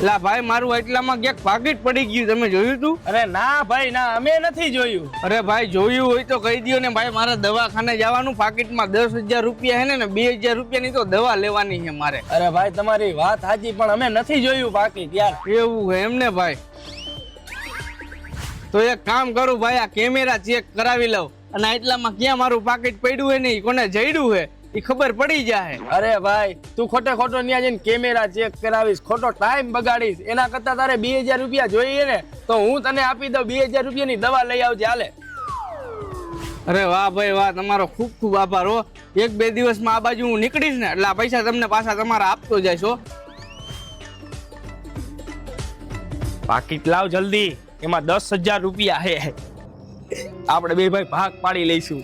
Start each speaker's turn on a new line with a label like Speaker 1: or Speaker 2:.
Speaker 1: લા ભાઈ મારું એટલામાં ક્યાંક પાકીટ પડી ગયું, તમે જોયું તું?
Speaker 2: અરે ના ભાઈ ના, અમે નથી જોયું.
Speaker 1: અરે ભાઈ જોયું હોય તો કહી દો ને ભાઈ, મારે દવાખાને જવાનું, પાકીટમાં 10,000 રૂપિયા હે ને 2,000 રૂપિયાની તો દવા લેવાની છે મારે.
Speaker 2: અરે ભાઈ તમારી વાત સાચી, પણ અમે નથી જોયું પાકીટ યાર.
Speaker 1: એવું હે એમને ભાઈ? તો એક કામ કરું ભાઈ, આ કેમેરા ચેક કરાવી લઉં અને એટલામાં ક્યાં મારું પાકીટ પડ્યું હે ને કોને જઈડું હે એ ખબર પડી જાય.
Speaker 2: અરે ભાઈ તું ખોટો ત્યાં જઈને કેમેરા ચેક કરાવીશ, ખોટો ટાઈમ બગાડીશ. એના કરતા તારે 2,000 રૂપિયા જોઈએ ને તો હું તને આપી દઉં. 2,000 રૂપિયાની દવા લઈ આવજે હાલે.
Speaker 1: અરે વાહ ભાઈ વાહ, તમારો ખૂબ ખૂબ આભાર હો. 1-2 દિવસમાં આ બાજુ હું નીકળીશ ને એટલે આ પૈસા તમને પાછા તમારા આપતો જઈશ હો.
Speaker 2: પાકીટ લાવ જલ્દી, એમાં 10,000 રૂપિયા હે. આપણે બે ભાઈ ભાગ પાડી લઈશું.